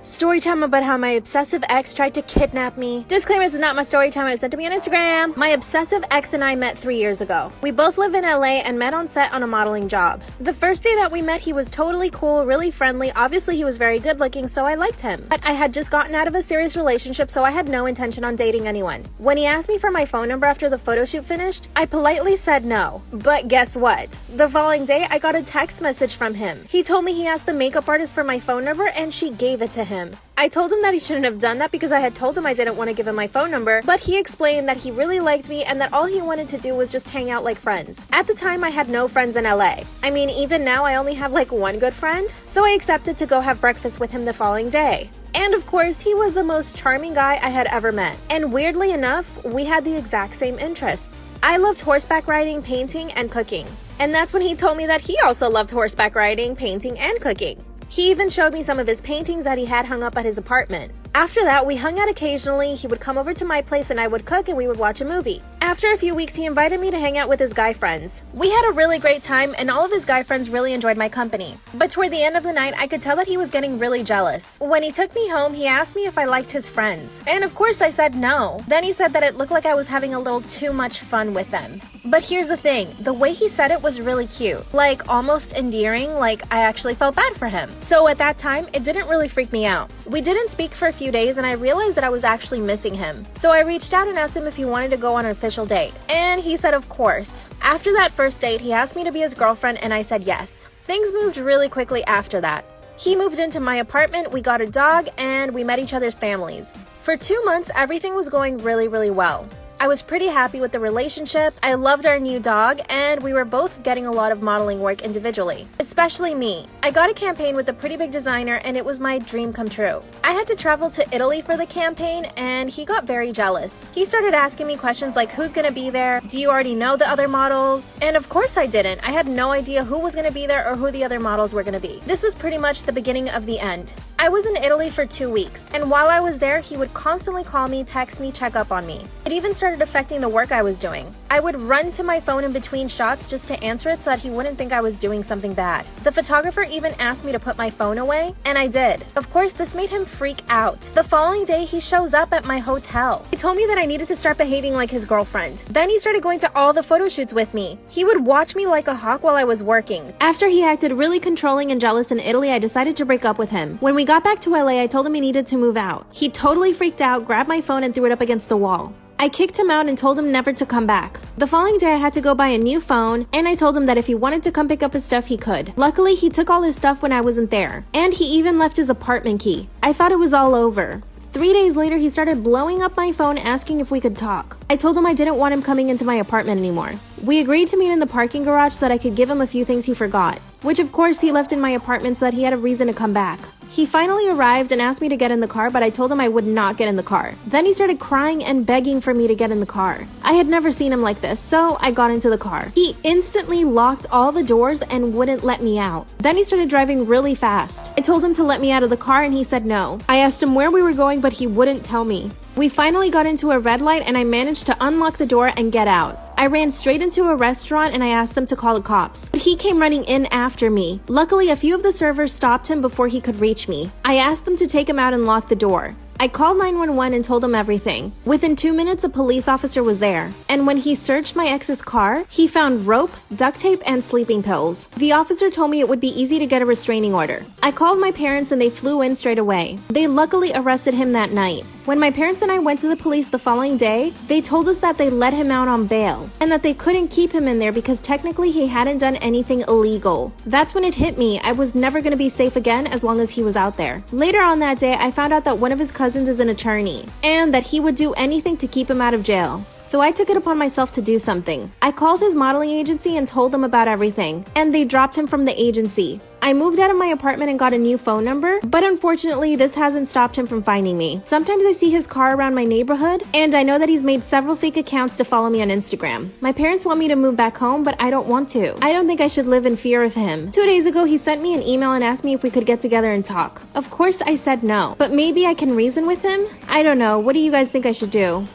Story time about how my obsessive ex tried to kidnap me. Disclaimer, this is not my story time, it was sent to me on Instagram. My obsessive ex and I met 3 years ago. We both live in LA and met on set on a modeling job. The first day that we met, he was totally cool, really friendly. Obviously, he was very good looking, so I liked him. But I had just gotten out of a serious relationship, so I had no intention on dating anyone. When he asked me for my phone number after the photo shoot finished, I politely said no. But guess what? The following day, I got a text message from him. He told me he asked the makeup artist for my phone number and she gave it to him. I told him that he shouldn't have done that because I had told him I didn't want to give him my phone number, but he explained that he really liked me and that all he wanted to do was just hang out like friends. At the time, I had no friends in LA. I mean, even now I only have like one good friend, so I accepted to go have breakfast with him the following day. And of course, he was the most charming guy I had ever met. And weirdly enough, we had the exact same interests. I loved horseback riding, painting, and cooking. And that's when he told me that he also loved horseback riding, painting, and cooking. He even showed me some of his paintings that he had hung up at his apartment. After that, we hung out occasionally. He would come over to my place and I would cook and we would watch a movie. After a few weeks, he invited me to hang out with his guy friends. We had a really great time and all of his guy friends really enjoyed my company. But toward the end of the night, I could tell that he was getting really jealous. When he took me home, he asked me if I liked his friends. And of course I said no. Then he said that it looked like I was having a little too much fun with them. But here's the thing, the way he said it was really cute. Like almost endearing, like I actually felt bad for him. So at that time, it didn't really freak me out. We didn't speak for a few days and I realized that I was actually missing him. So I reached out and asked him if he wanted to go on an official date. And he said of course. After that first date, he asked me to be his girlfriend and I said yes. Things moved really quickly after that. He moved into my apartment, we got a dog, and we met each other's families. For 2 months, everything was going really well. I was pretty happy with the relationship, I loved our new dog, and we were both getting a lot of modeling work individually. Especially me. I got a campaign with a pretty big designer and it was my dream come true. I had to travel to Italy for the campaign and he got very jealous. He started asking me questions like who's gonna be there, do you already know the other models? And of course I didn't. I had no idea who was gonna be there or who the other models were gonna be. This was pretty much the beginning of the end. I was in Italy for 2 weeks, and while I was there, he would constantly call me, text me, check up on me. It even started affecting the work I was doing. I would run to my phone in between shots just to answer it so that he wouldn't think I was doing something bad. The photographer even asked me to put my phone away, and I did. Of course, this made him freak out. The following day, he shows up at my hotel. He told me that I needed to start behaving like his girlfriend. Then he started going to all the photo shoots with me. He would watch me like a hawk while I was working. After he acted really controlling and jealous in Italy, I decided to break up with him. When we got back to LA, I told him he needed to move out. He totally freaked out, grabbed my phone and threw it up against the wall. I kicked him out and told him never to come back. The following day I had to go buy a new phone and I told him that if he wanted to come pick up his stuff he could. Luckily he took all his stuff when I wasn't there. And he even left his apartment key. I thought it was all over. 3 days later he started blowing up my phone asking if we could talk. I told him I didn't want him coming into my apartment anymore. We agreed to meet in the parking garage so that I could give him a few things he forgot. Which of course he left in my apartment so that he had a reason to come back. He finally arrived and asked me to get in the car, but I told him I would not get in the car. Then he started crying and begging for me to get in the car. I had never seen him like this, so I got into the car. He instantly locked all the doors and wouldn't let me out. Then he started driving really fast. I told him to let me out of the car and he said no. I asked him where we were going, but he wouldn't tell me. We finally got into a red light and I managed to unlock the door and get out. I ran straight into a restaurant and I asked them to call the cops. But he came running in after me. Luckily, a few of the servers stopped him before he could reach me. I asked them to take him out and lock the door. I called 911 and told them everything. Within 2 minutes, a police officer was there. And when he searched my ex's car, he found rope, duct tape, and sleeping pills. The officer told me it would be easy to get a restraining order. I called my parents and they flew in straight away. They luckily arrested him that night. When my parents and I went to the police the following day, they told us that they let him out on bail and that they couldn't keep him in there because technically he hadn't done anything illegal. That's when it hit me. I was never going to be safe again as long as he was out there. Later on that day, I found out that one of his cousins is an attorney and that he would do anything to keep him out of jail. So I took it upon myself to do something. I called his modeling agency and told them about everything, and they dropped him from the agency. I moved out of my apartment and got a new phone number, but unfortunately this hasn't stopped him from finding me. Sometimes I see his car around my neighborhood, and I know that he's made several fake accounts to follow me on Instagram. My parents want me to move back home, but I don't want to. I don't think I should live in fear of him. 2 days ago, he sent me an email and asked me if we could get together and talk. Of course I said no, but maybe I can reason with him? I don't know. What do you guys think I should do?